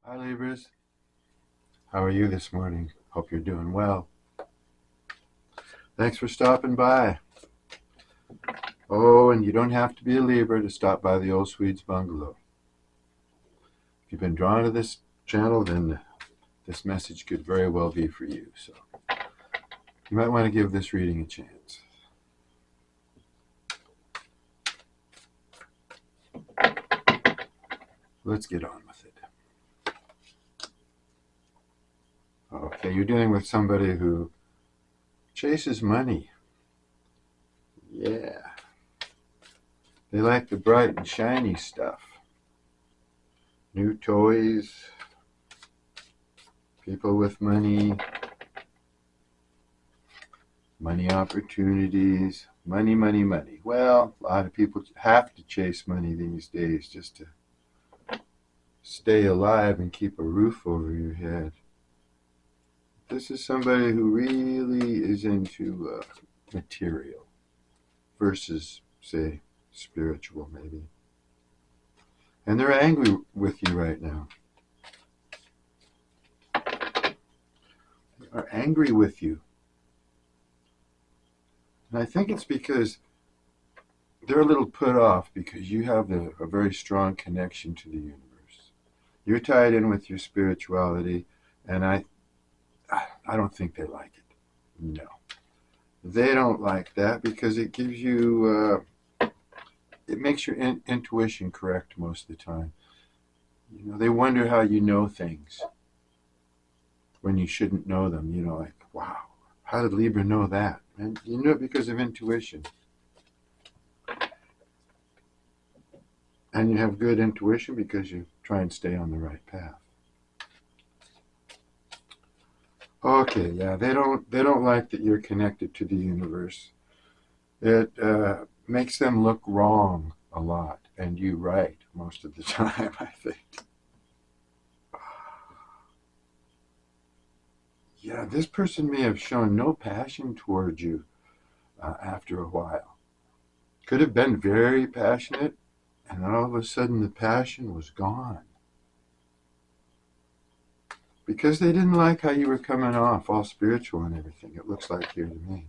Hi Libras, how are you this morning? Hope you're doing well. Thanks for stopping by. Oh, and you don't have to be a Libra to stop by the Old Swedes Bungalow. If you've been drawn to this channel, then this message could very well be for you. So you might want to give this reading a chance. Let's get on with it. Okay, you're dealing with somebody who chases money. Yeah. They like the bright and shiny stuff. New toys, people with money, money opportunities, money, money, money. Well, a lot of people have to chase money these days just to stay alive and keep a roof over your head. This is somebody who really is into material versus, say, spiritual, maybe. And they're angry with you right now. They are angry with you. And I think it's because they're a little put off because you have a very strong connection to the universe. You're tied in with your spirituality, and I don't think they like it. No. They don't like that because it gives you, it makes your intuition correct most of the time. You know, they wonder how you know things when you shouldn't know them. You know, like, wow, how did Libra know that? And you know it because of intuition. And you have good intuition because you try and stay on the right path. Okay, yeah, they don't like that you're connected to the universe. It makes them look wrong a lot, and you right most of the time, I think. Yeah, this person may have shown no passion towards you after a while. Could have been very passionate, and then all of a sudden the passion was gone. Because they didn't like how you were coming off, all spiritual and everything, it looks like here to me.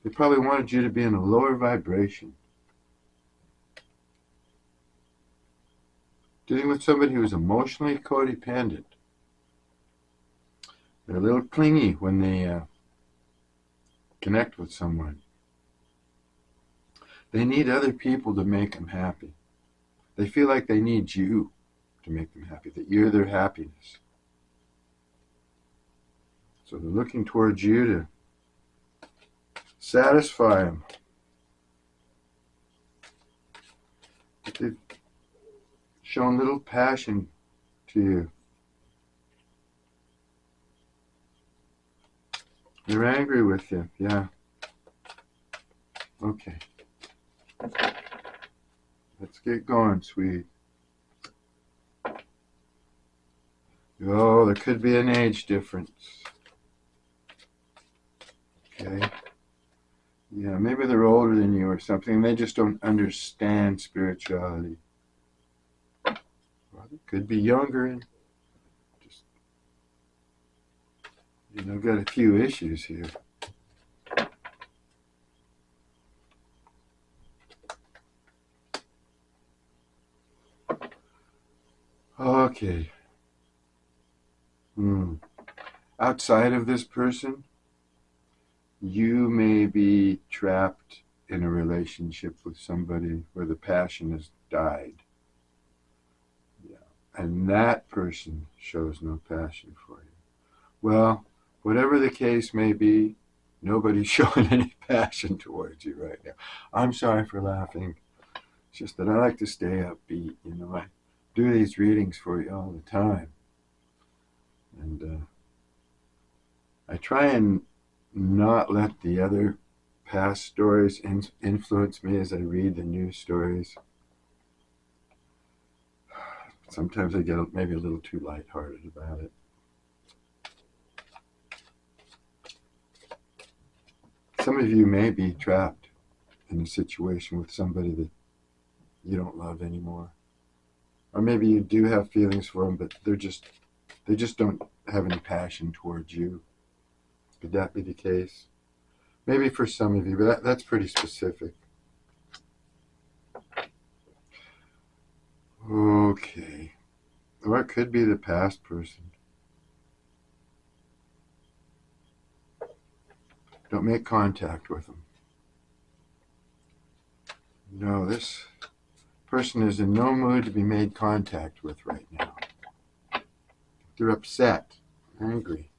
They probably wanted you to be in a lower vibration. Dealing with somebody who's emotionally codependent. They're a little clingy when they connect with someone. They need other people to make them happy. They feel like they need you to make them happy, that you're their happiness. So they're looking towards you to satisfy them. But they've shown little passion to you. They're angry with you, yeah. Okay. Let's get going, sweet. Oh, there could be an age difference. Okay. Yeah, maybe they're older than you or something. They just don't understand spirituality. Well, they could be younger and just, got a few issues here. Okay. Outside of this person, you may be trapped in a relationship with somebody where the passion has died. Yeah. And that person shows no passion for you. Well, whatever the case may be, nobody's showing any passion towards you right now. I'm sorry for laughing. It's just that I like to stay upbeat. I do these readings for you all the time. And I try and not let the other past stories influence me as I read the new stories. Sometimes I get maybe a little too lighthearted about it. Some of you may be trapped in a situation with somebody that you don't love anymore. Or maybe you do have feelings for them, but they just don't have any passion towards you. Could that be the case? Maybe for some of you, but that's pretty specific. Okay. Or it could be the past person. Don't make contact with them. No, this person is in no mood to be made contact with right now. They're upset, angry.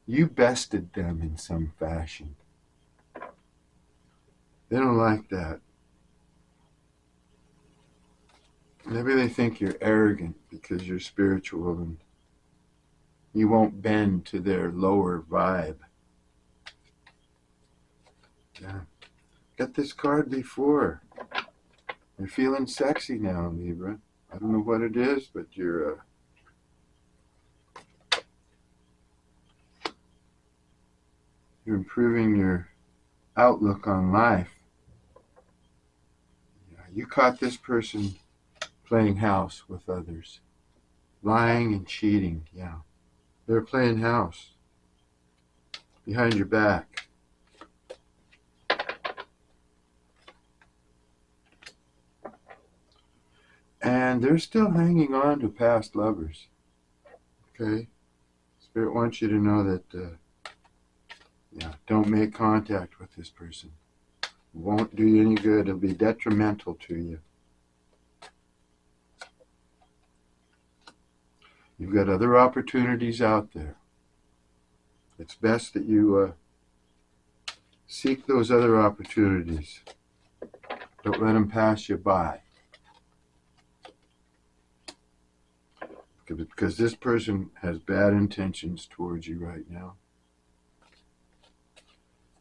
You bested them in some fashion. They don't like that. Maybe they think you're arrogant because you're spiritual and you won't bend to their lower vibe. Yeah. Got this card before. You're feeling sexy now, Libra. I don't know what it is, but you're improving your outlook on life. Yeah, you caught this person playing house with others. Lying and cheating, yeah. They're playing house. Behind your back. And they're still hanging on to past lovers. Okay? Spirit wants you to know that, don't make contact with this person. It won't do you any good. It'll be detrimental to you. You've got other opportunities out there. It's best that you seek those other opportunities. Don't let them pass you by. Because this person has bad intentions towards you right now.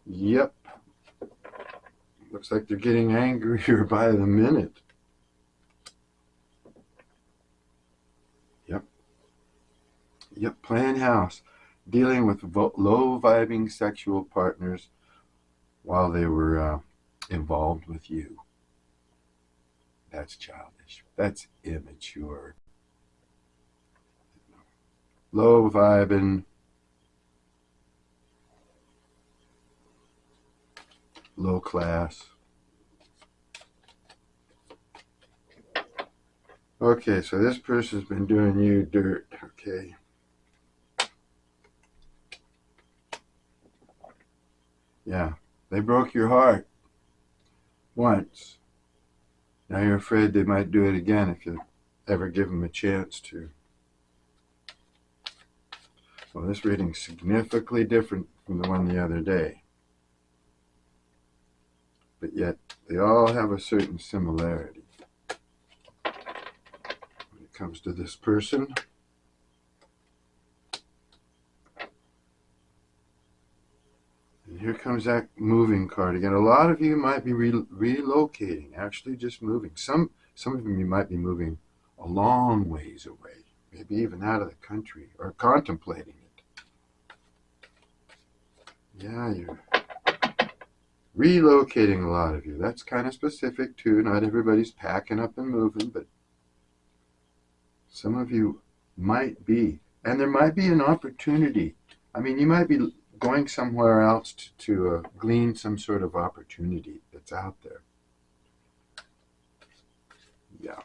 Yep. Looks like they're getting angrier by the minute. Yep, playing house. Dealing with low-vibing sexual partners while they were involved with you. That's childish. That's immature. Low-vibing, low class. Okay, so this person's been doing you dirt, okay? Yeah, they broke your heart once. Now you're afraid they might do it again if you ever give them a chance to. Well, this reading's significantly different from the one the other day. But yet, they all have a certain similarity. When it comes to this person, and here comes that moving card again. A lot of you might be relocating, actually just moving. Some of you might be moving a long ways away, maybe even out of the country, or contemplating it. Yeah, you're relocating, a lot of you. That's kind of specific too. Not everybody's packing up and moving, but some of you might be. And there might be an opportunity. I mean, you might be going somewhere else to glean some sort of opportunity that's out there. Yeah.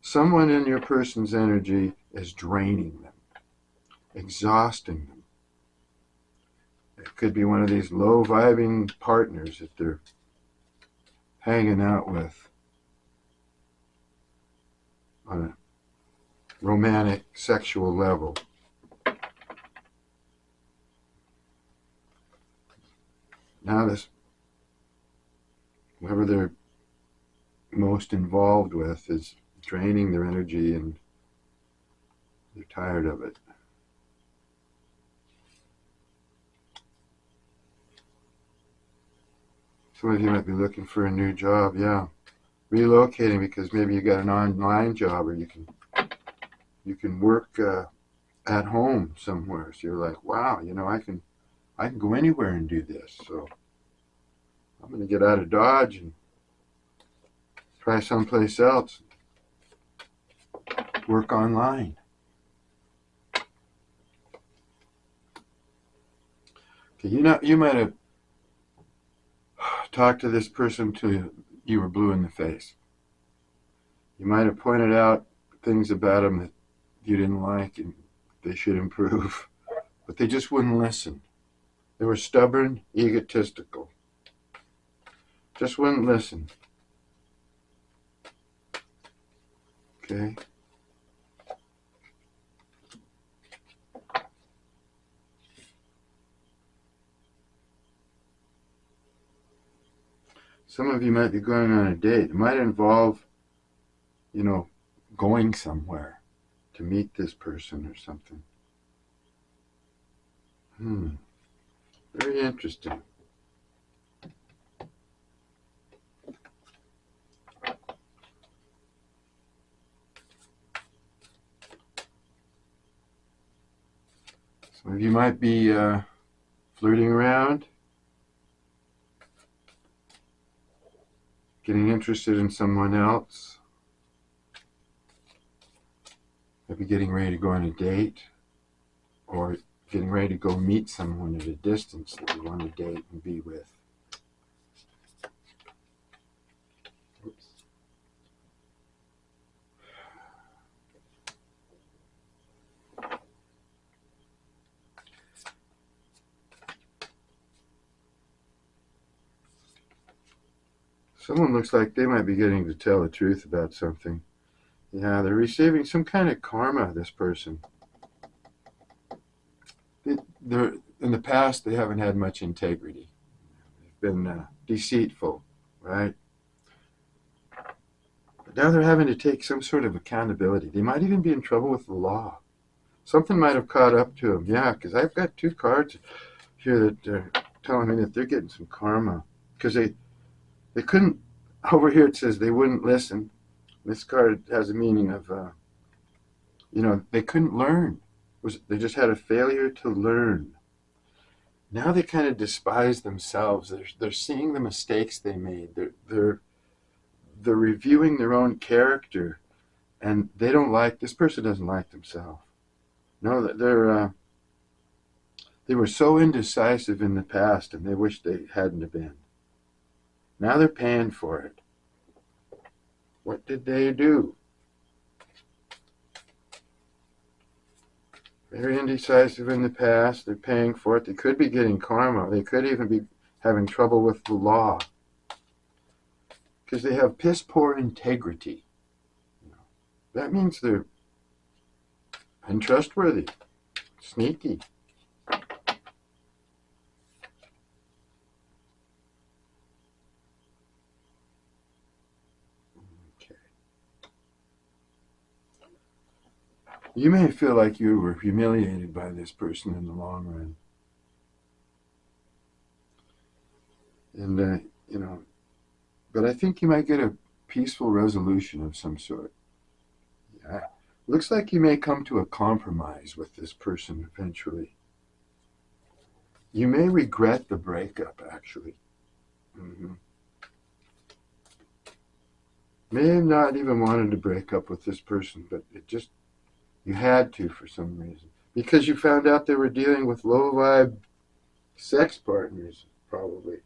Someone in your person's energy is draining them, exhausting them. It could be one of these low-vibing partners that they're hanging out with on a romantic, sexual level. Now this, whoever they're most involved with is draining their energy and they're tired of it. Some of you might be looking for a new job, yeah. Relocating because maybe you got an online job, or you can work at home somewhere. So you're like, wow, I can go anywhere and do this. So I'm going to get out of Dodge and Try someplace else. Work online. Okay, you might have talked to this person till you were blue in the face. You might have pointed out things about them that you didn't like and they should improve, but they just wouldn't listen. They were stubborn, egotistical. Just wouldn't listen. Okay? Some of you might be going on a date. It might involve, going somewhere to meet this person or something. Very interesting. Some of you might be flirting around, getting interested in someone else, maybe getting ready to go on a date, or getting ready to go meet someone at a distance that you want to date and be with. Oops. Someone looks like they might be getting to tell the truth about something. Yeah, they're receiving some kind of karma, this person. They're, in the past, they haven't had much integrity. They've been deceitful, right? But now they're having to take some sort of accountability. They might even be in trouble with the law. Something might have caught up to them. Yeah, because I've got 2 cards here that are telling me that they're getting some karma. Because they couldn't, over here it says they wouldn't listen. This card has a meaning of, they couldn't learn. They just had a failure to learn. Now they kind of despise themselves. They're seeing the mistakes they made. They're reviewing their own character, and this person doesn't like themselves. No, they were so indecisive in the past, and they wish they hadn't have been. Now they're paying for it. What did they do? Very indecisive in the past. They're paying for it. They could be getting karma. They could even be having trouble with the law. Because they have piss poor integrity. That means they're untrustworthy, sneaky. You may feel like you were humiliated by this person in the long run. And, but I think you might get a peaceful resolution of some sort. Yeah. Looks like you may come to a compromise with this person eventually. You may regret the breakup, actually. May have not even wanted to break up with this person, but you had to for some reason. Because you found out they were dealing with low-vibe sex partners, probably.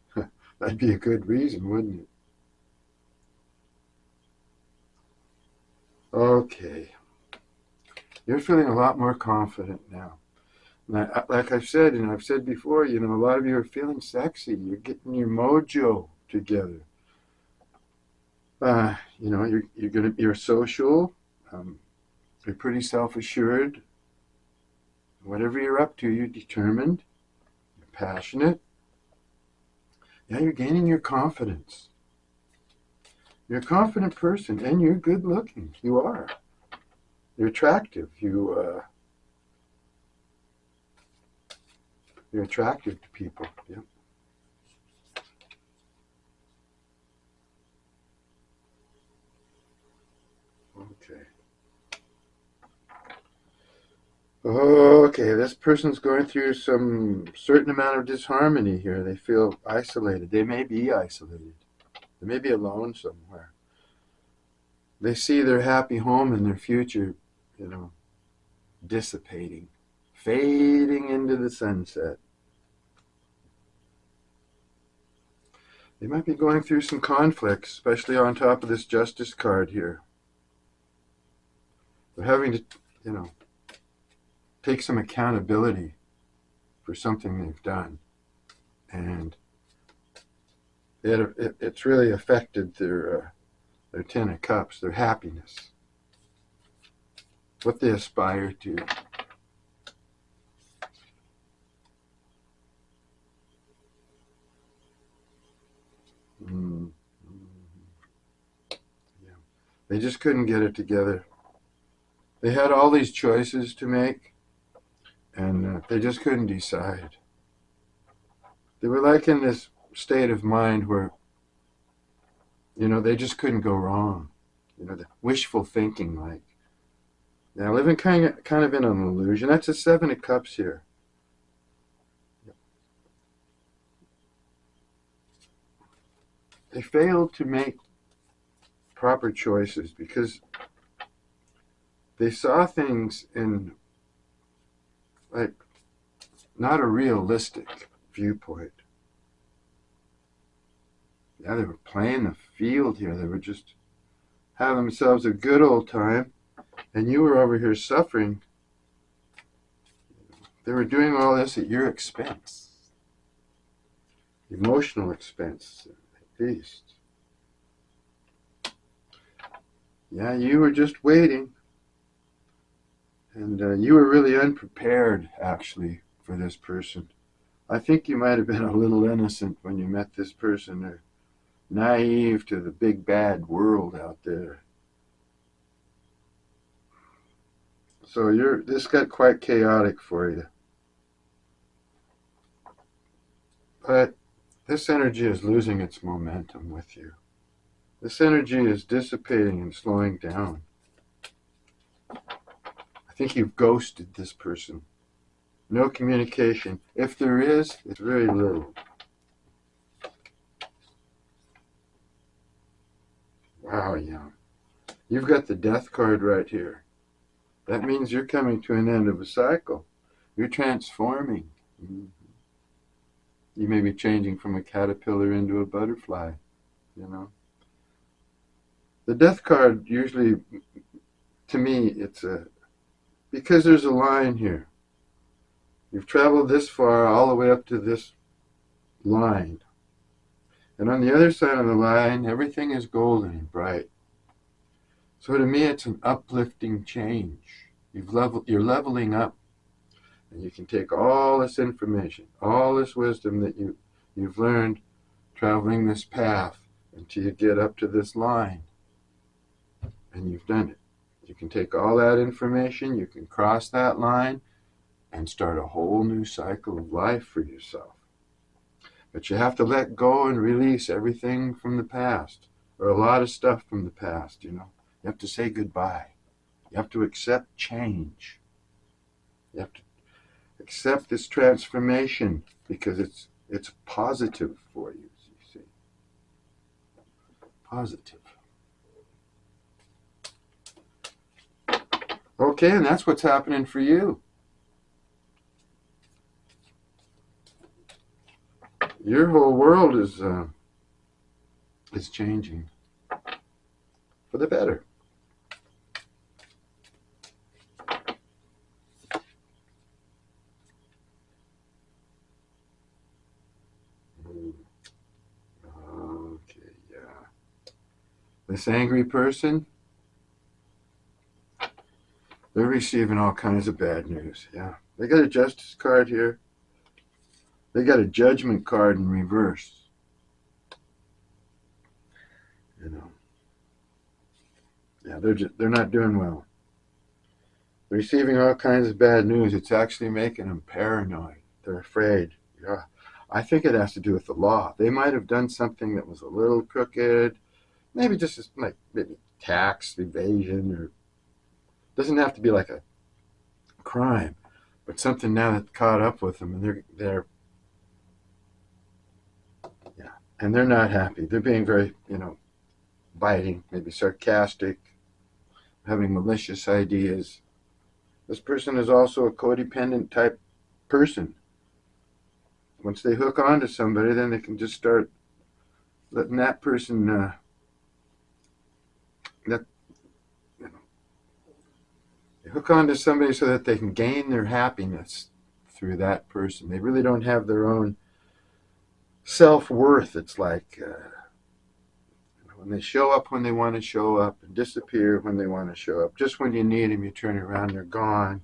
That'd be a good reason, wouldn't it? Okay. You're feeling a lot more confident now. Like I've said, and I've said before, a lot of you are feeling sexy. You're getting your mojo together. You're social. You're pretty self-assured. Whatever you're up to, you're determined. You're passionate. Now you're gaining your confidence. You're a confident person, and you're good looking. You are. You're attractive. You're attractive to people. Yep. Okay. Okay, this person's going through some certain amount of disharmony here. They feel isolated. They may be isolated. They may be alone somewhere. They see their happy home and their future, dissipating, fading into the sunset. They might be going through some conflicts, especially on top of this Justice card here. They're having to, take some accountability for something they've done. And it's really affected their Ten of Cups, their happiness, what they aspire to. Yeah. They just couldn't get it together. They had all these choices to make, and they just couldn't decide. They were like in this state of mind where, they just couldn't go wrong. The wishful thinking, like. Now, living kind of in an illusion. That's a Seven of Cups here. They failed to make proper choices because they saw things in, like, not a realistic viewpoint. Yeah, they were playing the field here. They were just having themselves a good old time, and you were over here suffering. They were doing all this at your expense, emotional expense, at least. Yeah, you were just waiting, and you were really unprepared, actually, for this person. I think you might have been a little innocent when you met this person, or naive to the big bad world out there. So this got quite chaotic for you. But this energy is losing its momentum with you. This energy is dissipating and slowing down. I think you've ghosted this person. No communication. If there is, it's very little. Wow, yeah. You've got the Death card right here. That means you're coming to an end of a cycle. You're transforming. You may be changing from a caterpillar into a butterfly, The Death card usually, to me, because there's a line here. You've traveled this far, all the way up to this line. And on the other side of the line, everything is golden and bright. So to me, it's an uplifting change. You're leveling up. And you can take all this information, all this wisdom that you've learned traveling this path until you get up to this line. And you've done it. You can take all that information, you can cross that line, and start a whole new cycle of life for yourself. But you have to let go and release everything from the past, or a lot of stuff from the past, You have to say goodbye. You have to accept change. You have to accept this transformation because it's positive for you see. Positive. Okay, and that's what's happening for you. Your whole world is changing for the better. Okay, yeah. This angry person, they're receiving all kinds of bad news. Yeah. They got a Justice card here. They got a Judgment card in reverse. Yeah, they're not doing well. They're receiving all kinds of bad news. It's actually making them paranoid. They're afraid. Yeah. I think it has to do with the law. They might have done something that was a little crooked, maybe just like maybe tax evasion, or doesn't have to be like a crime, but something now that caught up with them, and they're and they're not happy. They're being very, biting, maybe sarcastic, having malicious ideas. This person is also a codependent type person. Once they hook on to somebody, then they can just start letting that person that they hook on to somebody so that they can gain their happiness through that person. They really don't have their own self-worth. It's like when they show up when they want to show up and disappear when they want to show up. Just when you need them, you turn around, they're gone.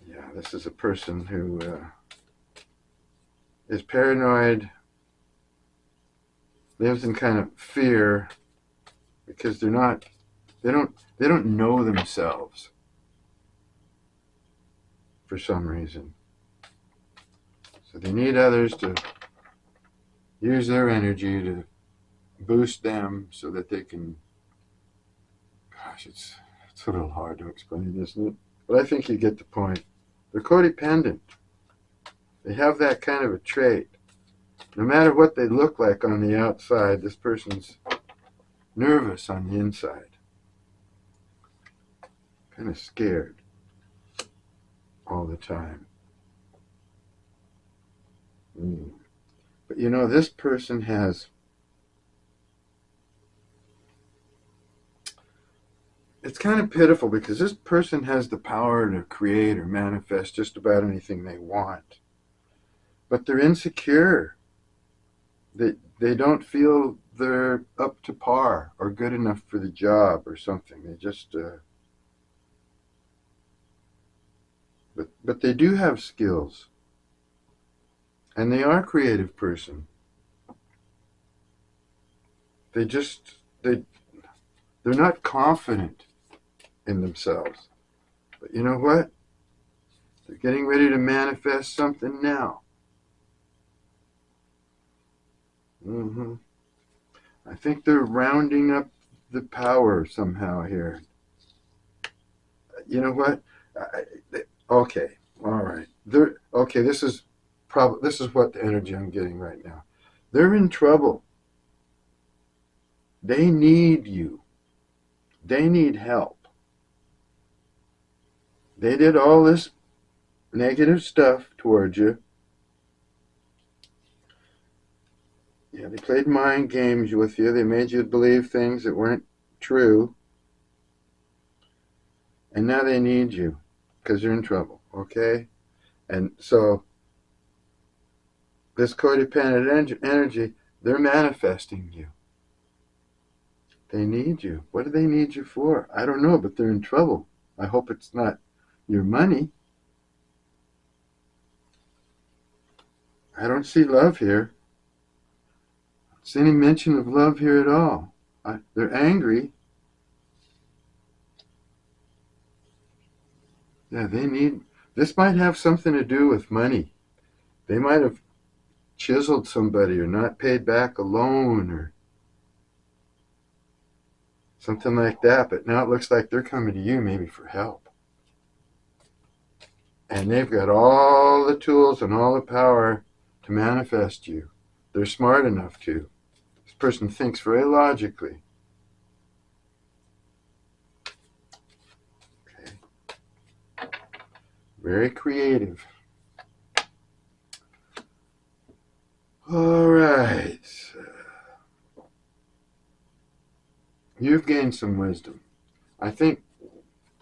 Yeah, this is a person who is paranoid, lives in kind of fear because they don't know themselves for some reason. So they need others to use their energy to boost them so that they can, gosh, it's a little hard to explain, isn't it? But I think you get the point. They're codependent. They have that kind of a trait. No matter what they look like on the outside, this person's nervous on the inside. Kind of scared all the time. But you know, this person has, it's kind of pitiful because this person has the power to create or manifest just about anything they want. But they're insecure. They don't feel they're up to par or good enough for the job or something. They just, but they do have skills. And they are a creative person. They're not confident in themselves. But you know what? They're getting ready to manifest something now. I think they're rounding up the power somehow here. You know what? Okay, all right. Okay, this is what the energy I'm getting right now. They're in trouble. They need you. They need help. They did all this negative stuff towards you. Yeah, they played mind games with you. They made you believe things that weren't true. And now they need you because they're in trouble, okay? And so this codependent energy, they're manifesting you. They need you. What do they need you for? I don't know, but they're in trouble. I hope it's not your money. I don't see love here. I don't see any mention of love here at all. They're angry. Yeah, this might have something to do with money. They might have chiseled somebody or not paid back a loan or something like that, but now it looks like they're coming to you maybe for help. And they've got all the tools and all the power to manifest you. They're smart enough to. This person thinks very logically. Okay. Very creative. All right. You've gained some wisdom. I think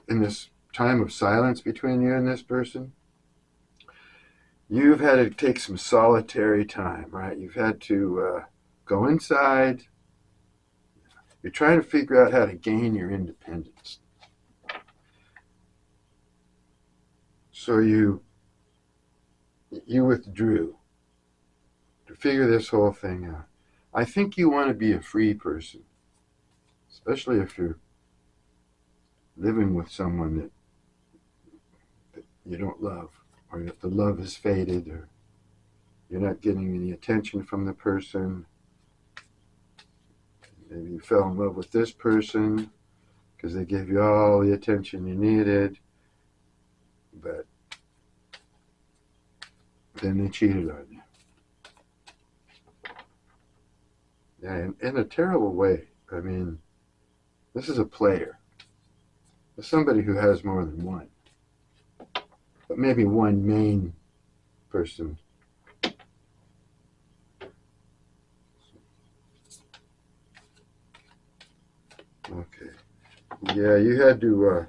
in this time of silence between you and this person, you've had to take some solitary time, right? You've had to go inside. You're trying to figure out how to gain your independence. So you withdrew to figure this whole thing out. I think you want to be a free person, especially if you're living with someone that you don't love, or if the love has faded, or you're not getting any attention from the person. Maybe you fell in love with this person because they gave you all the attention you needed, but then they cheated on you. Yeah, in a terrible way. I mean, This is a player. It's somebody who has more than one. But maybe one main person. Okay. Yeah, you had to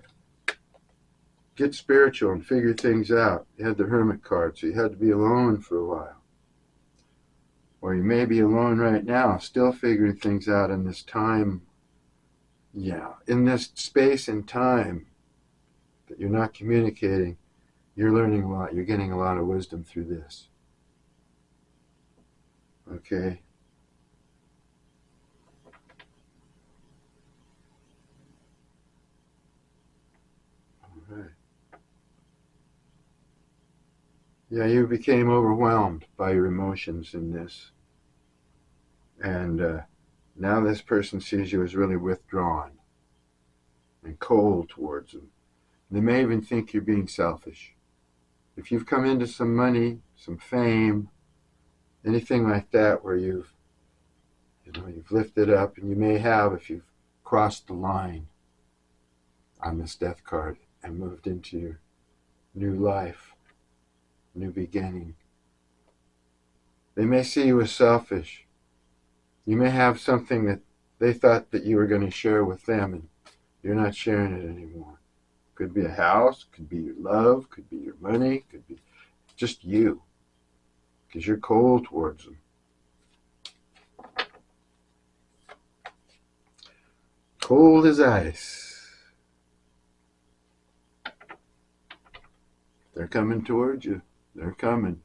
get spiritual and figure things out. You had the Hermit card, so you had to be alone for a while. Or you may be alone right now, still figuring things out in this time. Yeah, in this space and time that you're not communicating, you're learning a lot. You're getting a lot of wisdom through this. Okay? All right. Yeah, you became overwhelmed by your emotions in this. And now this person sees you as really withdrawn and cold towards them. They may even think you're being selfish. If you've come into some money, some fame, anything like that where you've lifted up, and you may have if you've crossed the line on this death card and moved into your new life, new beginning. They may see you as selfish. You may have something that they thought that you were going to share with them, and you're not sharing it anymore. Could be a house, could be your love, could be your money, could be just you, because you're cold towards them. Cold as ice. They're coming towards you. They're coming.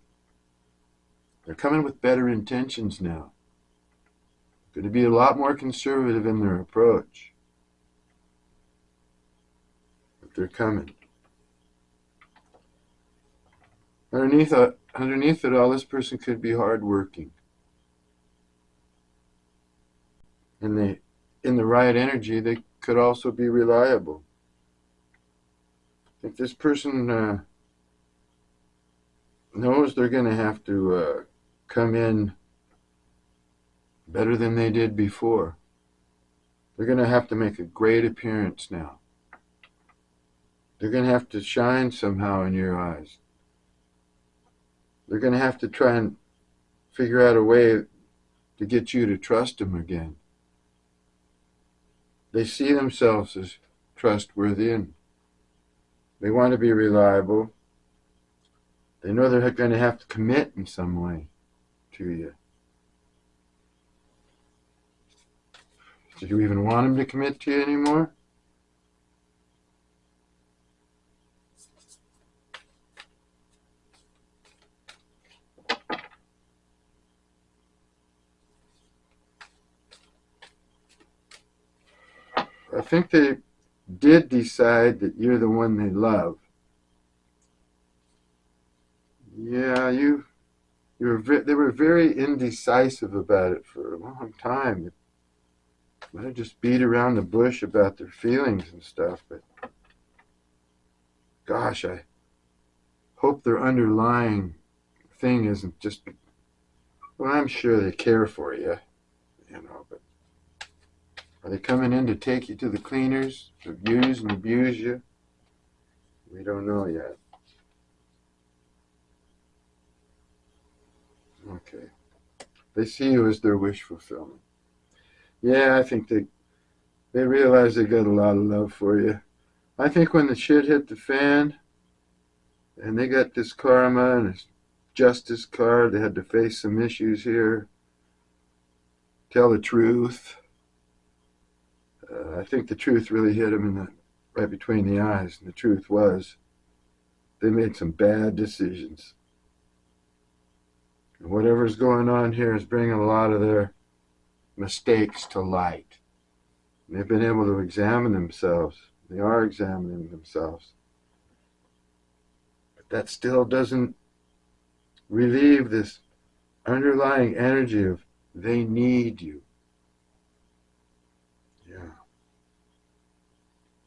They're coming with better intentions now. Going to be a lot more conservative in their approach. But they're coming. Underneath it all, this person could be hardworking. And in the right energy, they could also be reliable. If this person knows they're going to have to come in better than they did before, they're going to have to make a great appearance now. They're going to have to shine somehow in your eyes. They're going to have to try and figure out a way to get you to trust them again. They see themselves as trustworthy and they want to be reliable. They know they're going to have to commit in some way to you. Do you even want them to commit to you anymore? I think they did decide that you're the one they love. Yeah, they were very indecisive about it for a long time. They might have just beat around the bush about their feelings and stuff, but gosh, I hope their underlying thing isn't just, well, I'm sure they care for you, but are they coming in to take you to the cleaners, to use and abuse you? We don't know yet. Okay. They see you as their wish fulfillment. Yeah, I think they realize they got a lot of love for you. I think when the shit hit the fan and they got this karma and this justice card, they had to face some issues here, tell the truth. I think the truth really hit them right between the eyes. And the truth was they made some bad decisions. And whatever's going on here is bringing a lot of their mistakes to light. And they've been able to examine themselves. They are examining themselves. But that still doesn't relieve this underlying energy of they need you. Yeah.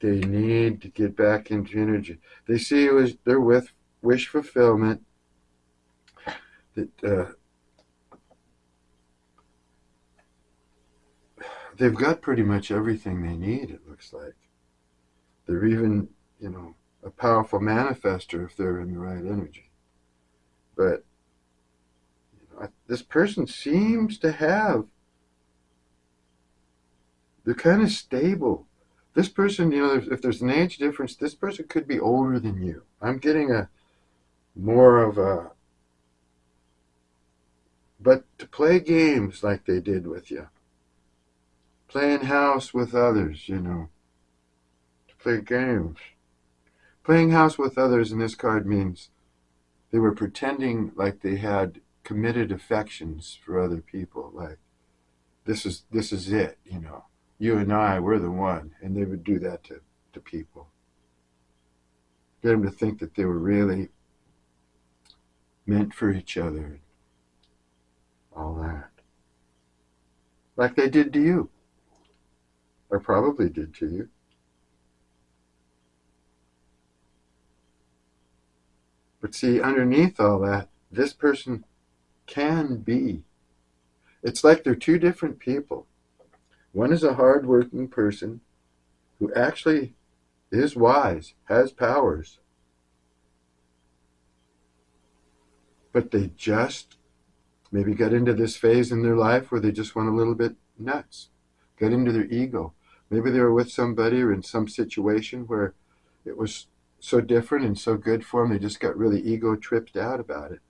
They need to get back into energy. They see you as their wish fulfillment. That they've got pretty much everything they need, it looks like. They're even, a powerful manifester if they're in the right energy. But this person seems to have, they're kind of stable. This person, if there's an age difference, this person could be older than you. I'm getting more of a, but to play games like they did with you, playing house with others, to play games. Playing house with others in this card means they were pretending like they had committed affections for other people, like this is it, you and I, we're the one. And they would do that to people, get them to think that they were really meant for each other, all that, like they did to you, or probably did to you. But see, underneath all that, this person can be, it's like they're two different people. One is a hardworking person who actually is wise, has powers, but they just maybe got into this phase in their life where they just went a little bit nuts, got into their ego. Maybe they were with somebody or in some situation where it was so different and so good for them, they just got really ego tripped out about it.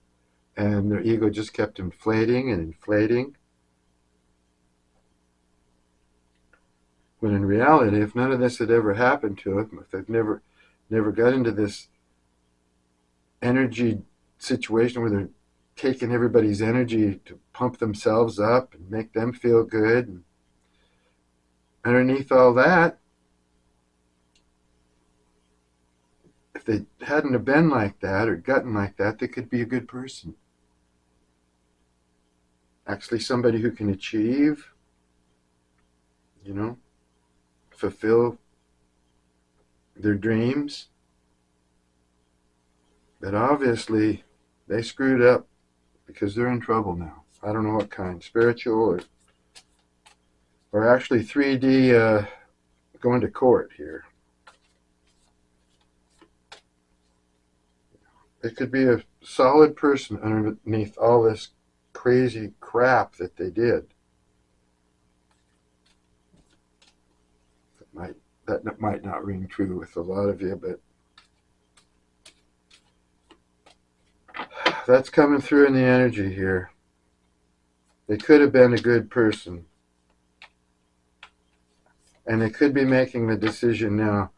And their ego just kept inflating and inflating. When in reality, if none of this had ever happened to them, if they've never got into this energy situation where they're taking everybody's energy to pump themselves up and make them feel good, and underneath all that, if they hadn't have been like that or gotten like that, they could be a good person. Actually somebody who can achieve, fulfill their dreams. But obviously they screwed up because they're in trouble now. I don't know what kind, spiritual or actually 3D going to court here. It could be a solid person underneath all this crazy crap that they did. That might not ring true with a lot of you, but that's coming through in the energy here. They could have been a good person. And they could be making the decision now,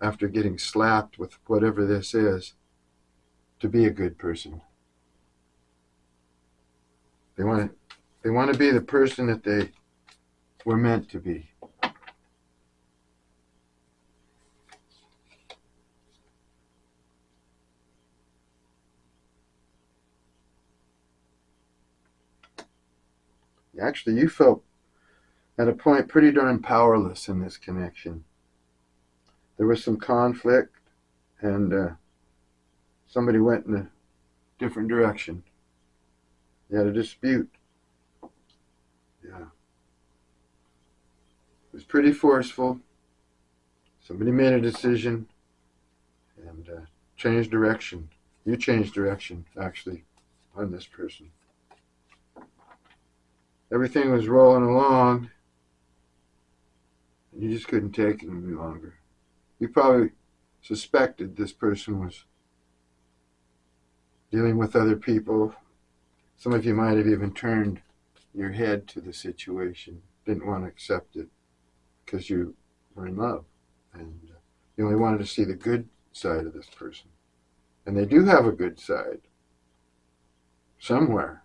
after getting slapped with whatever this is, to be a good person. They want to be the person that they were meant to be. Actually, you felt at a point pretty darn powerless in this connection. There was some conflict, and somebody went in a different direction. You had a dispute. Yeah. It was pretty forceful. Somebody made a decision and changed direction. You changed direction, actually, on this person. Everything was rolling along, and you just couldn't take it any longer. You probably suspected this person was dealing with other people. Some of you might have even turned your head to the situation, didn't want to accept it because you were in love, and you only wanted to see the good side of this person. And they do have a good side somewhere.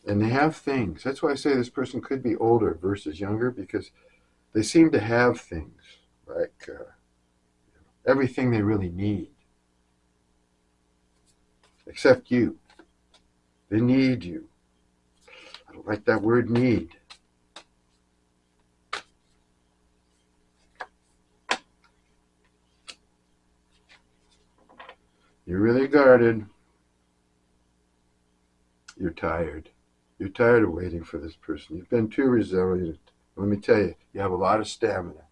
And they have things. That's why I say this person could be older versus younger, because they seem to have things, like everything they really need. Except you. They need you. I don't like that word need. You're really guarded. You're tired. You're tired of waiting for this person. You've been too resilient. Let me tell you, you have a lot of stamina.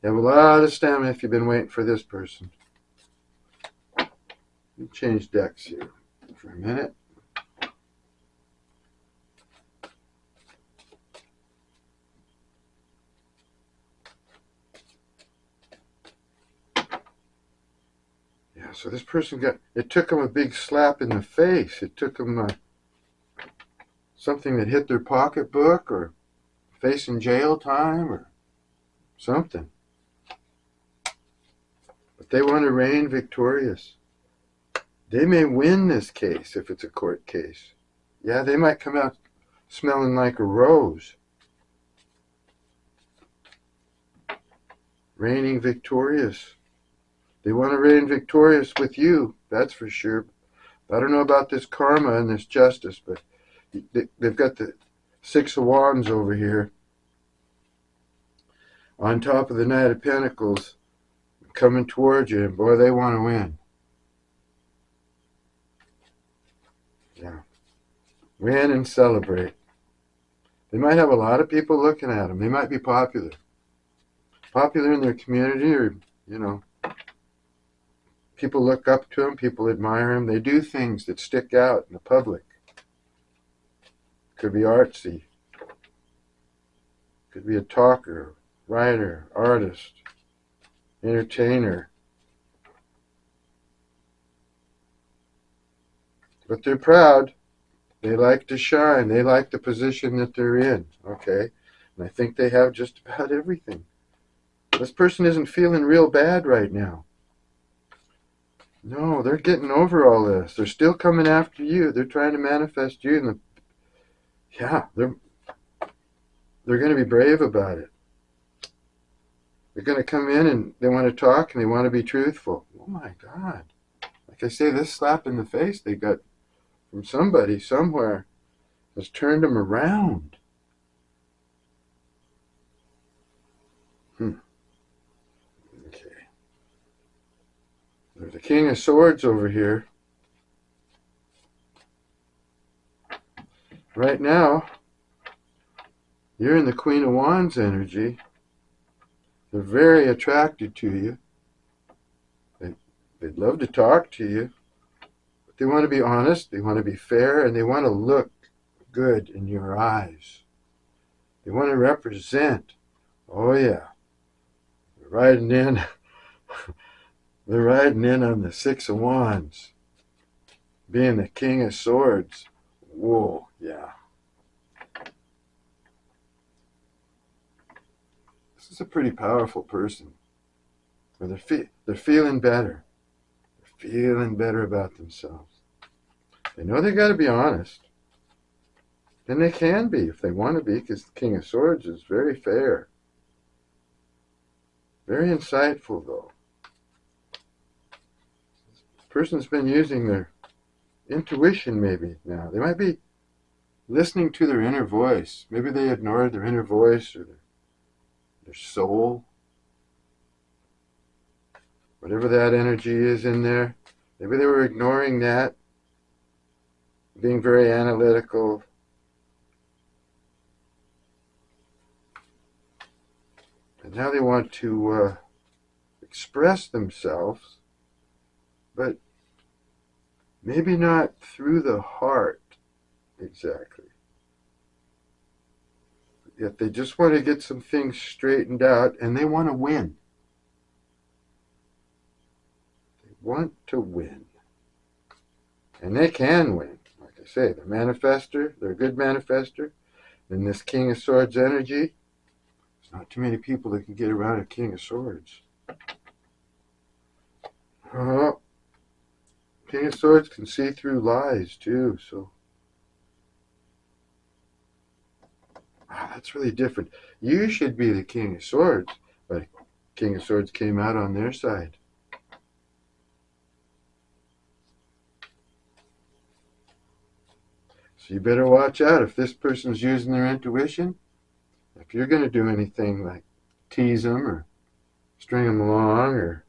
You have a lot of stamina if you've been waiting for this person. Let me change decks here for a minute. Yeah, so this person it took them a big slap in the face. It took them something that hit their pocketbook or facing jail time or something. But they want to reign victorious. They may win this case if it's a court case. Yeah, they might come out smelling like a rose. Reigning victorious. They want to reign victorious with you, that's for sure. I don't know about this karma and this justice, but they've got the Six of Wands over here on top of the Knight of Pentacles coming towards you, and boy, they want to win. Yeah. Win and celebrate. They might have a lot of people looking at them. They might be popular. Popular in their community, or, people look up to them, people admire them. They do things that stick out in the public. Could be artsy. Could be a talker, writer, artist, entertainer. But they're proud. They like to shine. They like the position that they're in. Okay? And I think they have just about everything. This person isn't feeling real bad right now. No, they're getting over all this. They're still coming after you. They're trying to manifest you. And they're going to be brave about it. They're going to come in and they want to talk and they want to be truthful. Oh my God. Like I say, this slap in the face they got from somebody somewhere has turned them around. Okay. There's a King of Swords over here. Right now, you're in the Queen of Wands energy. They're very attracted to you. They'd love to talk to you. But they want to be honest, they want to be fair, and they want to look good in your eyes. They want to represent. Oh yeah. They're riding in. They're riding in on the Six of Wands. Being the King of Swords. Whoa, yeah. This is a pretty powerful person. Or they're feeling better. They're feeling better about themselves. They know they got to be honest. And they can be if they want to be, because the King of Swords is very fair. Very insightful, though. This person's been using their intuition maybe now. They might be listening to their inner voice. Maybe they ignored their inner voice or their soul. Whatever that energy is in there. Maybe they were ignoring that. Being very analytical. And now they want to express themselves, but maybe not through the heart exactly. Yet they just want to get some things straightened out, and they want to win. They want to win. And they can win. Like I say, they're manifester. They're a good manifester. And this King of Swords energy, there's not too many people that can get around a King of Swords. Oh, King of Swords can see through lies too, so that's really different. You should be the King of Swords, but King of Swords came out on their side. So you better watch out if this person's using their intuition. If you're going to do anything like tease them or string them along or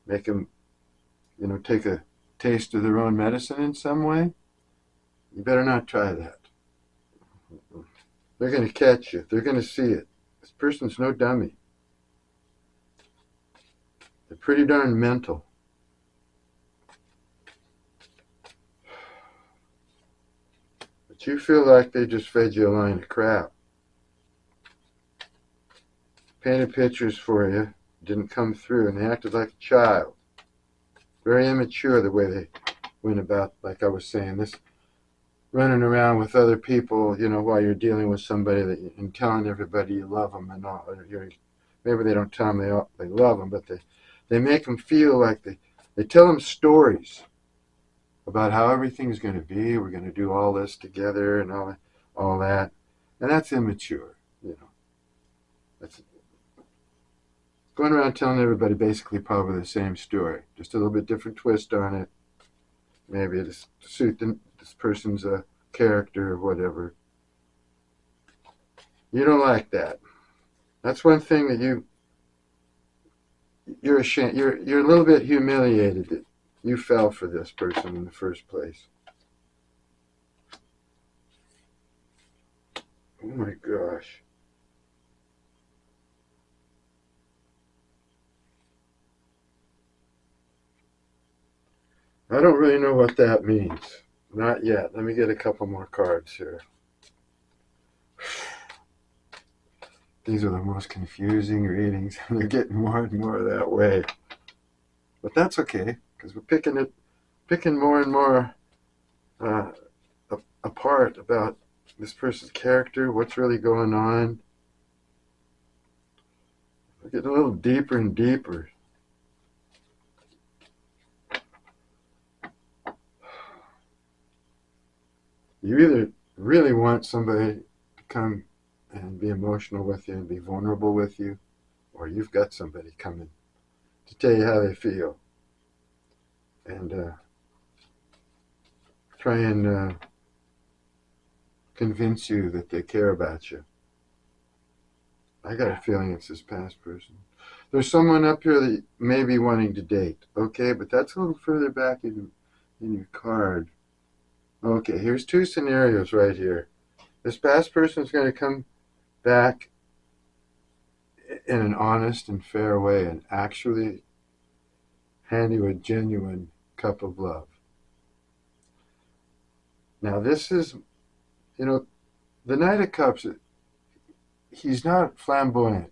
make them, take a taste of their own medicine in some way, you better not try that. They're going to catch it. They're going to see it. This person's no dummy. They're pretty darn mental. But you feel like they just fed you a line of crap. Painted pictures for you, didn't come through, and they acted like a child. Very immature the way they went about, like I was saying, this running around with other people, while you're dealing with somebody and telling everybody you love them and all. Maybe they don't tell them they love them, but they make them feel like they tell them stories about how everything's going to be. We're going to do all this together and all that, and that's immature. That's going around telling everybody basically probably the same story, just a little bit different twist on it. Maybe to suit this person's character or whatever. You don't like that. That's one thing that you're ashamed. You're a little bit humiliated that you fell for this person in the first place. Oh my gosh. I don't really know what that means. Not yet. Let me get a couple more cards here. These are the most confusing readings, and they're getting more and more that way. But that's okay, because we're picking more and more apart about this person's character, what's really going on. We're getting a little deeper and deeper. You either really want somebody to come and be emotional with you and be vulnerable with you, or you've got somebody coming to tell you how they feel and try and convince you that they care about you. I got a feeling it's this past person. There's someone up here that you may be wanting to date, okay, but that's a little further back in your card. Okay, here's two scenarios right here. This past person is going to come back in an honest and fair way and actually hand you a genuine cup of love. Now this is, the Knight of Cups, he's not flamboyant.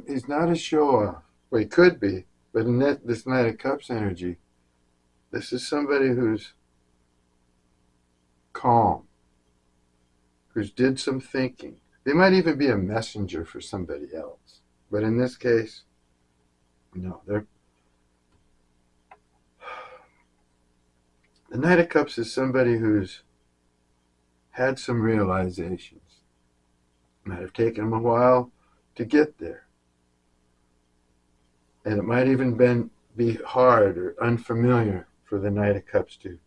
He's not a show-off. Well, he could be, but in this Knight of Cups energy, this is somebody who's calm, who's did some thinking. They might even be a messenger for somebody else. But in this case, no. The Knight of Cups is somebody who's had some realizations. Might have taken them a while to get there. And it might even be hard or unfamiliar for the Knight of Cups to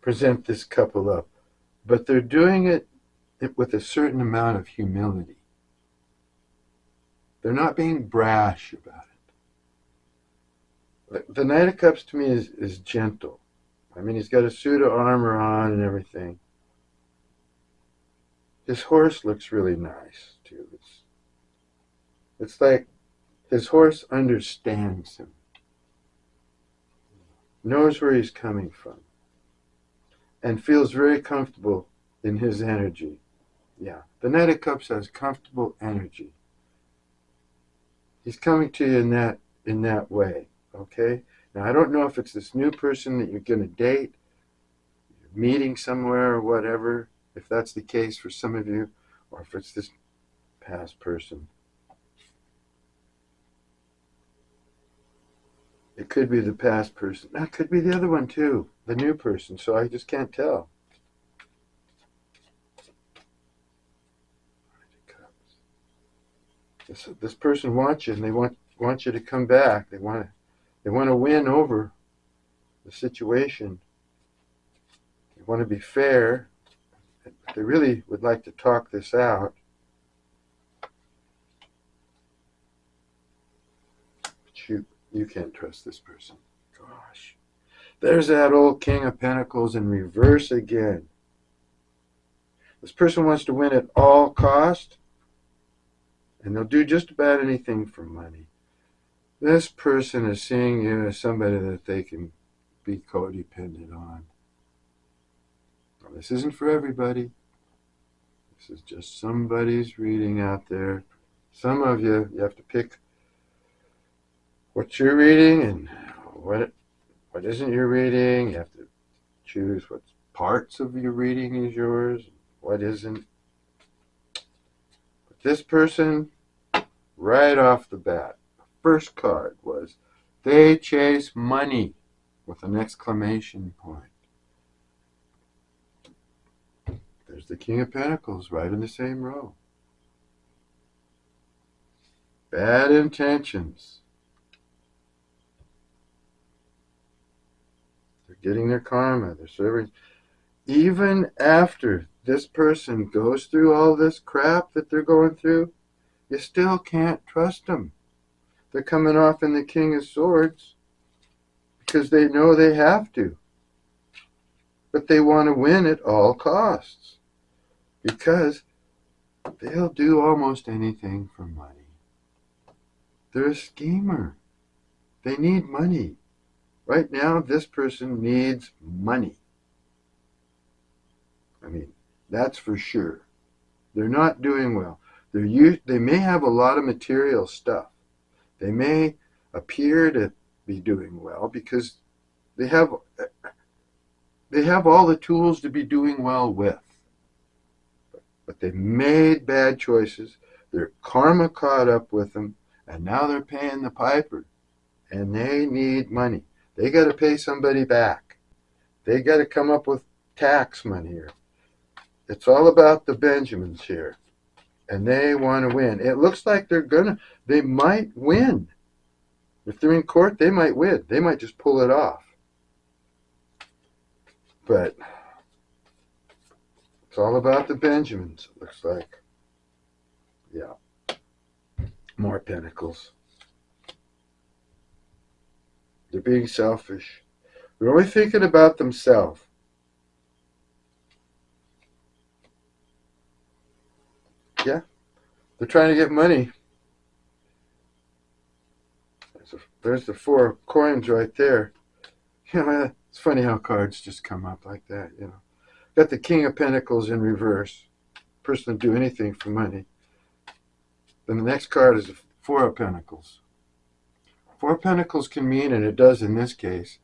present this couple up. But they're doing it with a certain amount of humility. They're not being brash about it. The Knight of Cups to me is gentle. I mean, he's got a suit of armor on and everything. His horse looks really nice, too. It's like his horse understands him, knows where he's coming from, and feels very comfortable in his energy. Yeah, the Knight of Cups has comfortable energy. He's coming to you in that way, okay? Now, I don't know if it's this new person that you're going to date, you're meeting somewhere or whatever, if that's the case for some of you, or if it's this past person. It could be the past person. That could be the other one too, the new person, so I just can't tell. This person wants you, and they want you to come back. They want to win over the situation. They want to be fair. They really would like to talk this out. But you can't trust this person. Gosh. There's that old King of Pentacles in reverse again. This person wants to win at all cost, and they'll do just about anything for money. This person is seeing you as somebody that they can be codependent on. Now, this isn't for everybody. This is just somebody's reading out there. Some of you have to pick what you're reading and what isn't your reading. You have to choose what parts of your reading is yours, what isn't. But this person, right off the bat, the first card was, they chase money with an exclamation point. There's the King of Pentacles right in the same row. Bad intentions. They're getting their karma. They're serving. Even after this person goes through all this crap that they're going through, you still can't trust them. They're coming off in the King of Swords because they know they have to. But they want to win at all costs because they'll do almost anything for money. They're a schemer. They need money. Right now, this person needs money. I mean, that's for sure. They're not doing well. They may have a lot of material stuff. They may appear to be doing well because they have all the tools to be doing well with. But they made bad choices. Their karma caught up with them, and now they're paying the piper. And they need money. They got to pay somebody back. They got to come up with tax money here. It's all about the Benjamins here. And they want to win. It looks like they might win. If they're in court, they might win. They might just pull it off. But it's all about the Benjamins, it looks like. Yeah. More pentacles. They're being selfish. They're only thinking about themselves. Yeah. They're trying to get money. There's the 4 of coins right there. You know, it's funny how cards just come up like that, you know. Got the King of Pentacles in reverse. Person will do anything for money. Then the next card is the 4 of Pentacles. 4 of Pentacles can mean, and it does in this case,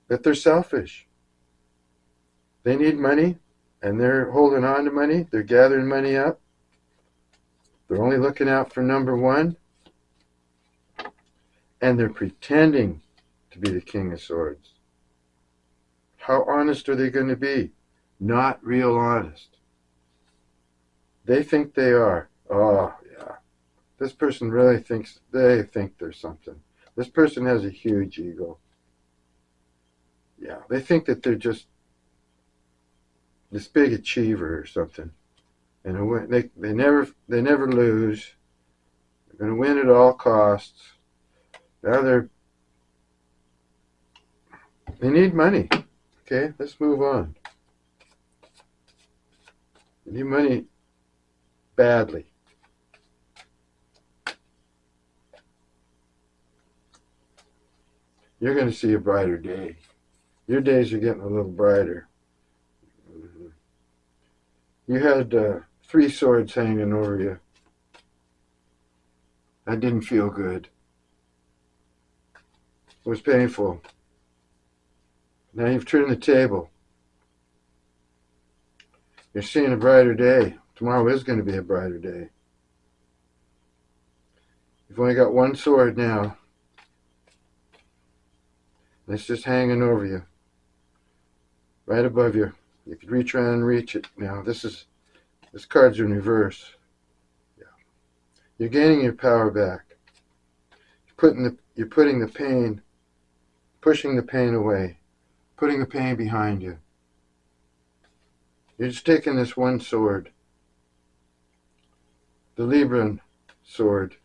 that they're selfish. They need money, and they're holding on to money. They're gathering money up. They're only looking out for number 1. And they're pretending to be the King of Swords. How honest are they going to be? Not real honest. They think they are. Oh, yeah. This person really thinks they think they're something. This person has a huge ego. Yeah, they think that they're just this big achiever or something. And they never lose. They're going to win at all costs. Now they need money. Okay, let's move on. They need money badly. You're going to see a brighter day. Your days are getting a little brighter. You had 3 swords hanging over you. That didn't feel good. It was painful. Now you've turned the table. You're seeing a brighter day. Tomorrow is going to be a brighter day. You've only got 1 sword now. And it's just hanging over you. Right above you. You could reach around and reach it. Now this card's in reverse. Yeah. You're gaining your power back. You're putting the pain, pushing the pain away. Putting the pain behind you. You're just taking this 1 sword, the Libra sword,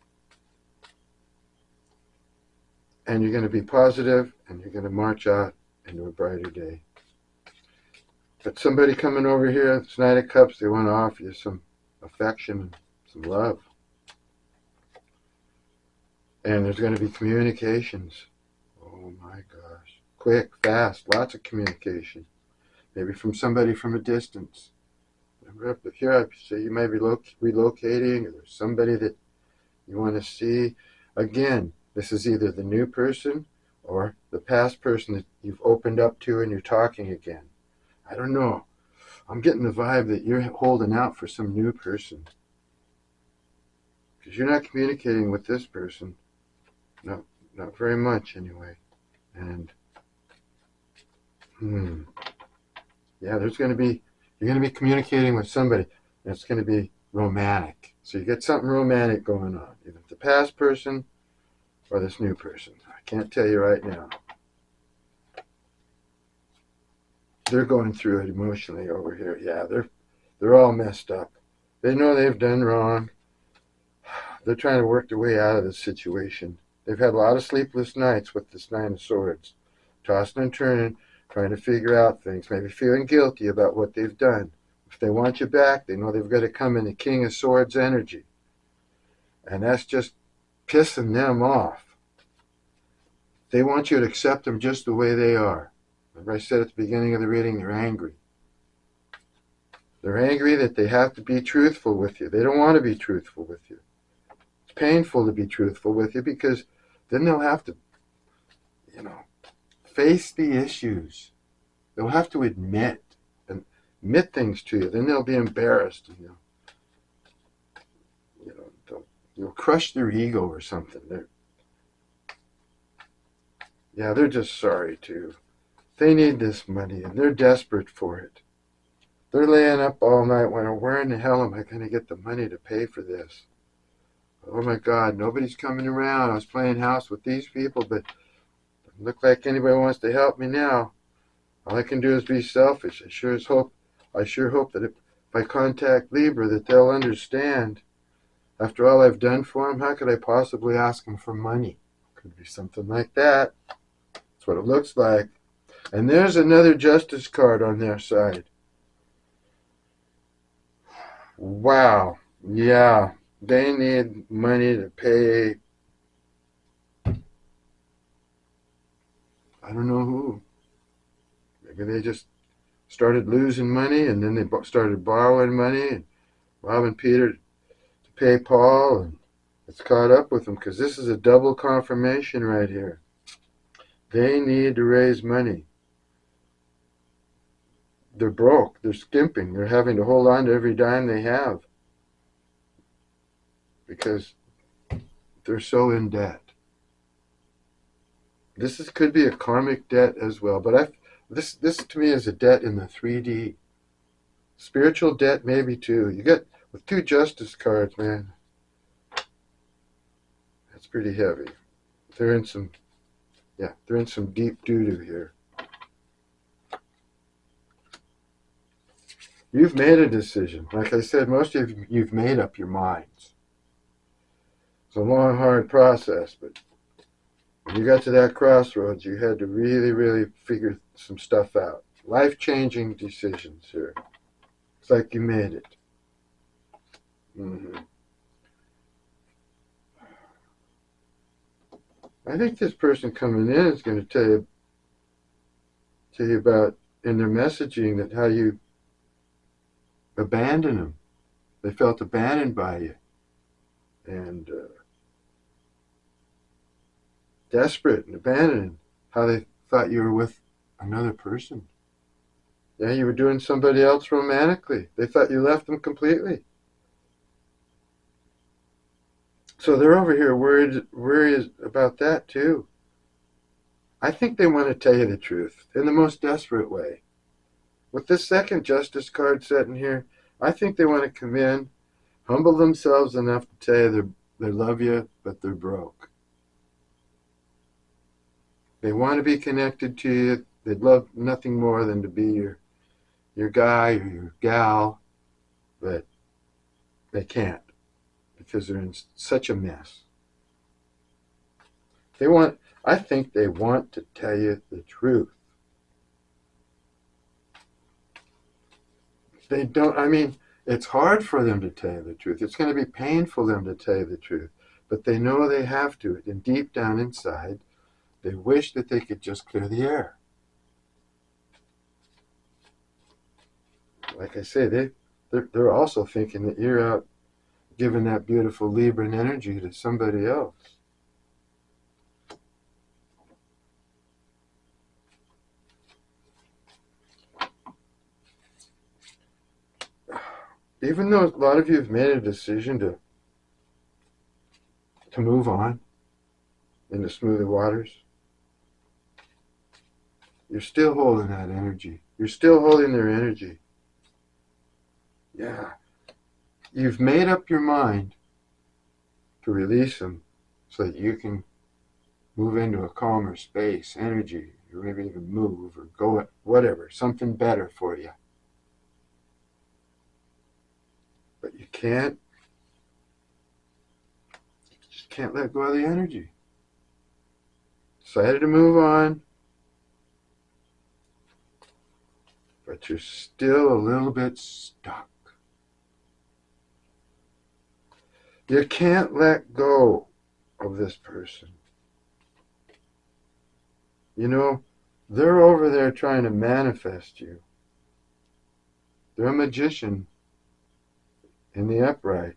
and you're going to be positive, and you're going to march out into a brighter day. But somebody coming over here, it's Knight of Cups, they want to offer you some affection and some love. And there's going to be communications. Oh my gosh. Quick, fast, lots of communication. Maybe from somebody from a distance. Here I say you may be relocating, or there's somebody that you want to see. Again, this is either the new person or the past person that you've opened up to and you're talking again. I don't know. I'm getting the vibe that you're holding out for some new person. Because you're not communicating with this person. Not very much anyway. And, yeah, you're going to be communicating with somebody. And it's going to be romantic. So you get something romantic going on. Either the past person or this new person. I can't tell you right now. They're going through it emotionally over here. Yeah, they're all messed up. They know they've done wrong. They're trying to work their way out of this situation. They've had a lot of sleepless nights with this Nine of Swords, tossing and turning, trying to figure out things, maybe feeling guilty about what they've done. If they want you back, they know they've got to come in the King of Swords energy. And that's just pissing them off. They want you to accept them just the way they are. Remember I said at the beginning of the reading, they're angry. They're angry that they have to be truthful with you. They don't want to be truthful with you. It's painful to be truthful with you because then they'll have to, face the issues. They'll have to admit things to you. Then they'll be embarrassed. And you'll crush their ego or something. They're just sorry too. They need this money and they're desperate for it. They're laying up all night wondering, where in the hell am I going to get the money to pay for this? Oh my God, nobody's coming around. I was playing house with these people, but it doesn't look like anybody wants to help me now. All I can do is be selfish. I sure hope that if I contact Libra that they'll understand. After all I've done for them, how could I possibly ask them for money? Could be something like that. That's what it looks like. And there's another Justice card on their side. Wow. Yeah. They need money to pay. I don't know who. Maybe they just started losing money and then they started borrowing money and robbing Peter to pay Paul. And it's caught up with them because this is a double confirmation right here. They need to raise money. They're broke. They're skimping. They're having to hold on to every dime they have because they're so in debt. This could be a karmic debt as well, but this to me is a debt in the 3D. Spiritual debt maybe too. You get with two Justice cards, man. That's pretty heavy. They're in some deep doo-doo here. You've made a decision. Like I said, most of you've made up your minds. It's a long, hard process, but when you got to that crossroads, you had to really, really figure some stuff out. Life-changing decisions here. It's like you made it. I think this person coming in is going to tell you about in their messaging that how you abandon them. They felt abandoned by you. And desperate and abandoned. How they thought you were with another person. Yeah, you were doing somebody else romantically. They thought you left them completely. So they're over here worried about that too. I think they want to tell you the truth in the most desperate way. With this second Justice card sitting here, I think they want to come in, humble themselves enough to tell you they love you, but they're broke. They want to be connected to you. They'd love nothing more than to be your guy or your gal, but they can't because they're in such a mess. I think they want to tell you the truth. They don't, I mean, it's hard for them to tell you the truth. It's going to be painful for them to tell you the truth. But they know they have to. And deep down inside, they wish that they could just clear the air. Like I say, they're also thinking that you're out giving that beautiful Libran energy to somebody else. Even though a lot of you have made a decision to move on into smoother waters, you're still holding that energy. You're still holding their energy. Yeah. You've made up your mind to release them so that you can move into a calmer space, energy, or maybe even move or go, whatever, something better for you. But you just can't let go of the energy. Decided to move on, but you're still a little bit stuck. You can't let go of this person. You know, they're over there trying to manifest you. They're a magician in the upright.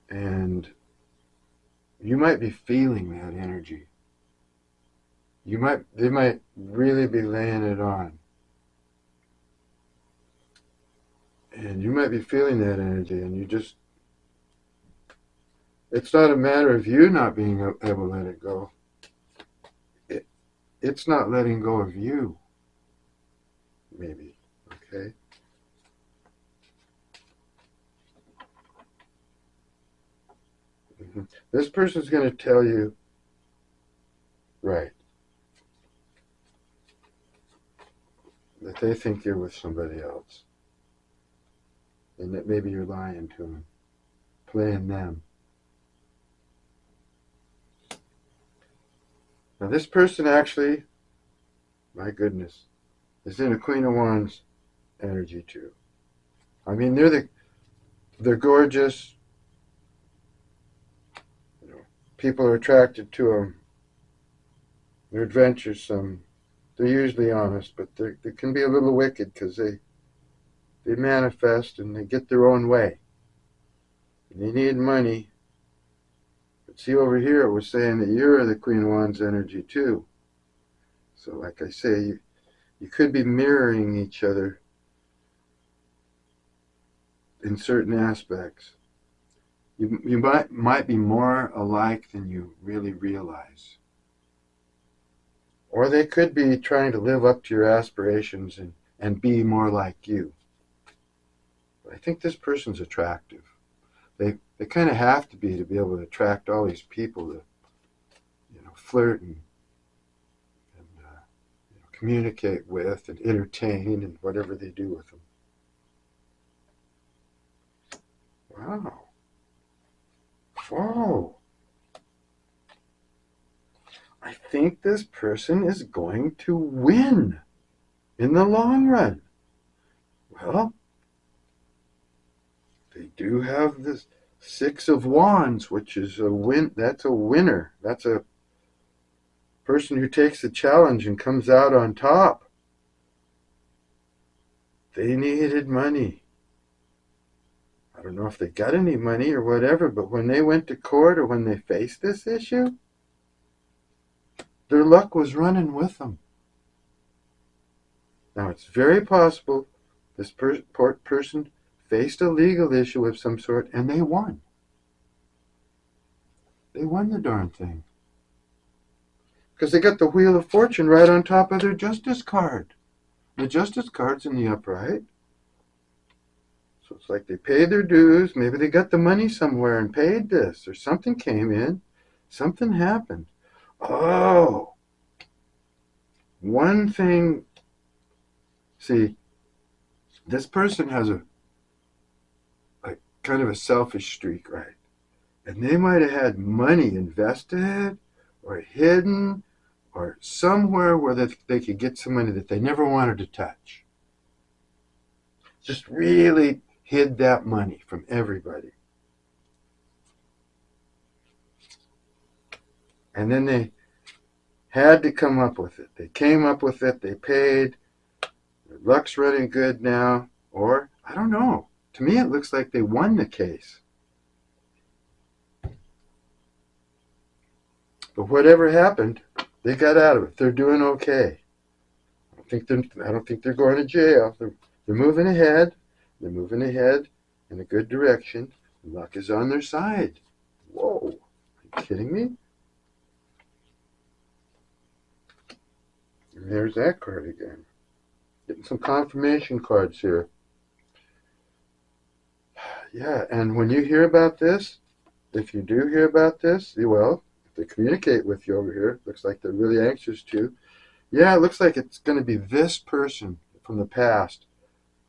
And you might be feeling that energy. They might really be laying it on. And you might be feeling that energy, and it's not a matter of you not being able to let it go. It's not letting go of you, maybe, okay? This person's going to tell you, right, that they think you're with somebody else. And that maybe you're lying to them, playing them. Now this person actually, my goodness, is in a Queen of Wands energy too. I mean, they're gorgeous. You know, people are attracted to them. They're adventuresome. They're usually honest, but they can be a little wicked because they manifest and they get their own way. And they need money. But see, over here it was saying that you're the Queen of Wands energy too. So like I say, you could be mirroring each other in certain aspects. You might be more alike than you really realize. Or they could be trying to live up to your aspirations and be more like you. But I think this person's attractive. They kind of have to be able to attract all these people to, flirt and communicate with and entertain and whatever they do with them. Wow. Whoa. I think this person is going to win in the long run. Well, they do have this Six of Wands, which is a win. That's a winner. That's a person who takes the challenge and comes out on top. They needed money. I don't know if they got any money or whatever, but when they went to court or when they faced this issue, their luck was running with them. Now, it's very possible this person faced a legal issue of some sort and they won. They won the darn thing. Because they got the Wheel of Fortune right on top of their Justice card. The Justice card's in the upright. So it's like they paid their dues. Maybe they got the money somewhere and paid this. Or something came in. Something happened. Oh. One thing. See, this person has a kind of a selfish streak, right? And they might have had money invested or hidden or somewhere where they could get some money that they never wanted to touch. just really hid that money from everybody. And then they had to come up with it. They came up with it, they paid, their luck's running good now, or, I don't know. To me, it looks like they won the case. But whatever happened, they got out of it. They're doing okay. I don't think they're going to jail. They're moving ahead. They're moving ahead in a good direction. Luck is on their side. Whoa. Are you kidding me? And there's that card again. Getting some confirmation cards here. Yeah, and when you hear about this, if you do hear about this, well, if they communicate with you over here, looks like they're really anxious to. Yeah, it looks like it's going to be this person from the past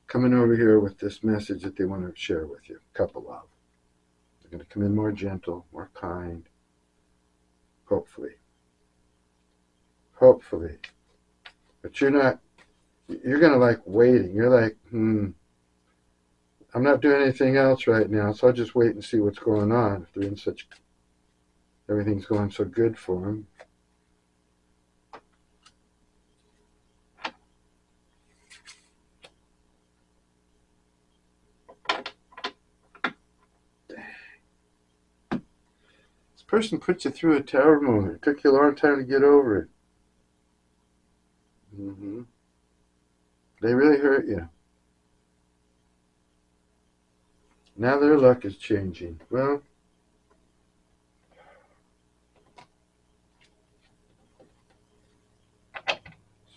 coming over here with this message that they want to share with you. Couple of. They're going to come in more gentle, more kind. Hopefully. Hopefully. But you're going to like waiting. You're like, I'm not doing anything else right now, so I'll just wait and see what's going on. If they're in such, everything's going so good for them. This person puts you through a tower moment. It took you a long time to get over it. They really hurt you. Now their luck is changing. Well,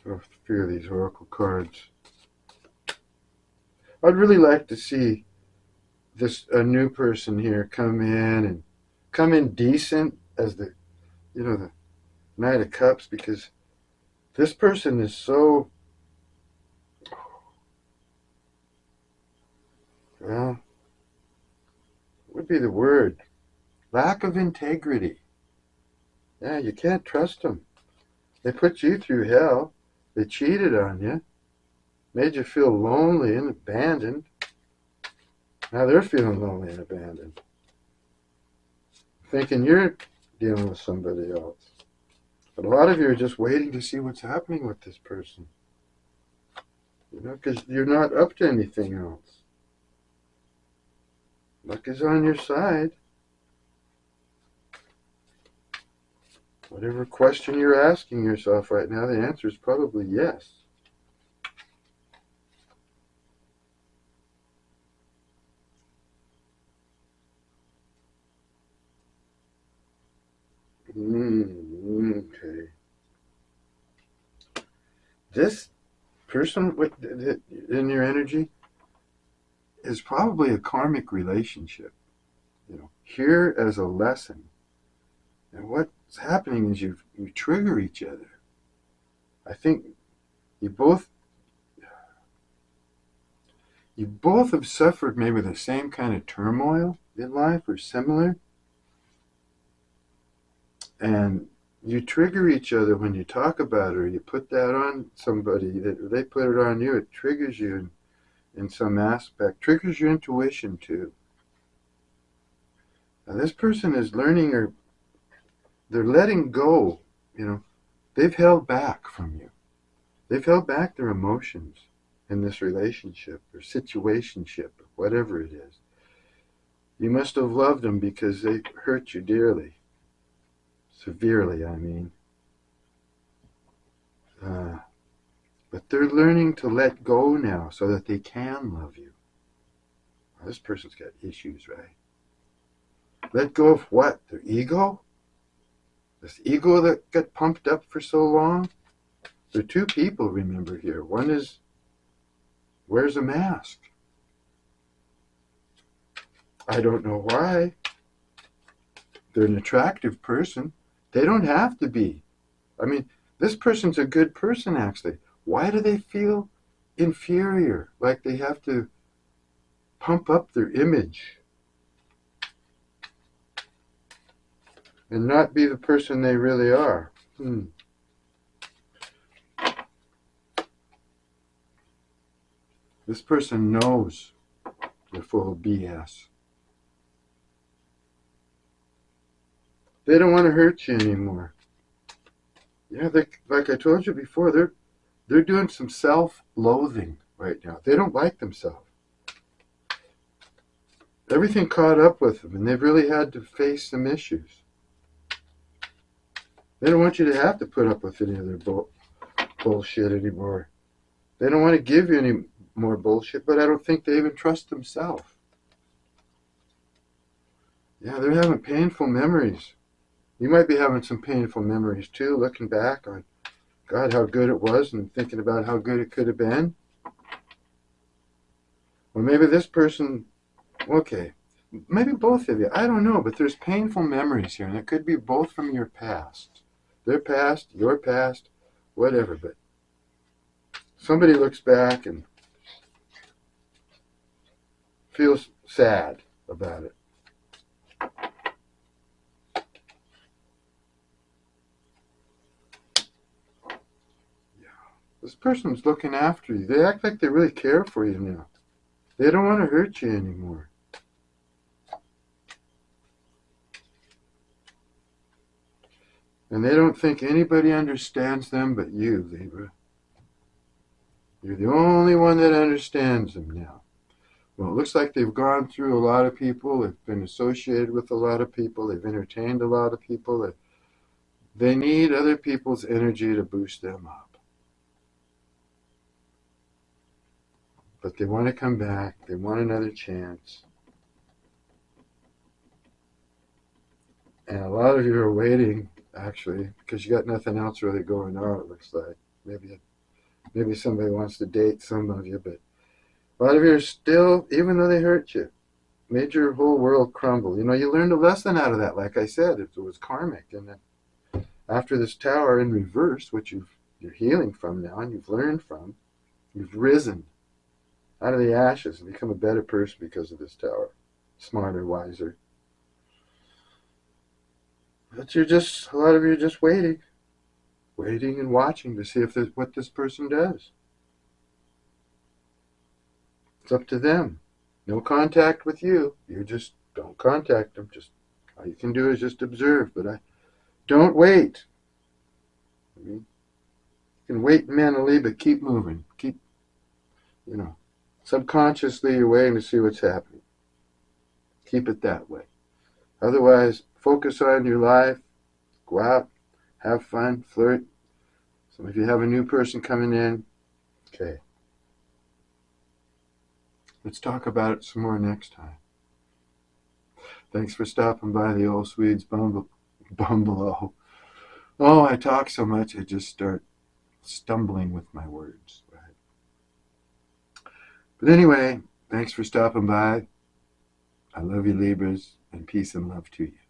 so a few of these oracle cards. I'd really like to see a new person here come in decent as the Knight of Cups, because this person is so, well, what would be the word? Lack of integrity. Yeah, you can't trust them. They put you through hell. They cheated on you. Made you feel lonely and abandoned. Now they're feeling lonely and abandoned. Thinking you're dealing with somebody else. But a lot of you are just waiting to see what's happening with this person. Because you're not up to anything else. Luck is on your side. Whatever question you're asking yourself right now, the answer is probably yes. Okay. This person in your energy is probably a karmic relationship. Here as a lesson. And what's happening is you trigger each other. I think you both have suffered maybe the same kind of turmoil in life or similar. And you trigger each other when you talk about it, or you put that on somebody, that they put it on you. It triggers you in some aspect, triggers your intuition too. Now this person is learning, or they're letting go. They've held back from you. They've held back their emotions in this relationship or situationship, or whatever it is. You must have loved them because they hurt you dearly. Severely, I mean. But they're learning to let go now so that they can love you. Well, this person's got issues, right? Let go of what? Their ego? This ego that got pumped up for so long? There are two people, remember here. One wears a mask. I don't know why. They're an attractive person. They don't have to be. I mean, this person's a good person, actually. Why do they feel inferior? Like they have to pump up their image and not be the person they really are. This person knows they're full of BS. They don't want to hurt you anymore. Yeah, like I told you before, they're doing some self-loathing right now. They don't like themselves. Everything caught up with them, and they've really had to face some issues. They don't want you to have to put up with any of their bullshit anymore. They don't want to give you any more bullshit, but I don't think they even trust themselves. Yeah, they're having painful memories. You might be having some painful memories too, looking back on, God, how good it was, and thinking about how good it could have been. Or maybe this person, okay, maybe both of you, I don't know, but there's painful memories here, and it could be both from your past. Their past, your past, whatever, but somebody looks back and feels sad about it. This person's looking after you. They act like they really care for you now. They don't want to hurt you anymore. And they don't think anybody understands them but you, Libra. You're the only one that understands them now. Well, it looks like they've gone through a lot of people. They've been associated with a lot of people. They've entertained a lot of people. They need other people's energy to boost them up. But they want to come back. They want another chance. And a lot of you are waiting, actually, because you got nothing else really going on, it looks like. Maybe somebody wants to date some of you, but a lot of you are still, even though they hurt you, made your whole world crumble. You know, you learned a lesson out of that, like I said. It was karmic. And then after this tower in reverse, which you're healing from now and you've learned from, you've risen out of the ashes and become a better person because of this tower. Smarter, wiser. But a lot of you are just waiting and watching to see what this person does. It's up to them. No contact with you. You just don't contact them. Just all you can do is just observe. But don't wait. You can wait mentally, but keep moving. Keep, subconsciously you're waiting to see what's happening. Keep it that way. Otherwise, focus on your life. Go out, have fun, flirt. So if you have a new person coming in, okay. Let's talk about it some more next time. Thanks for stopping by the old Swedes bungalow. Oh, I talk so much I just start stumbling with my words. Right? But anyway, thanks for stopping by. I love you, Libras, and peace and love to you.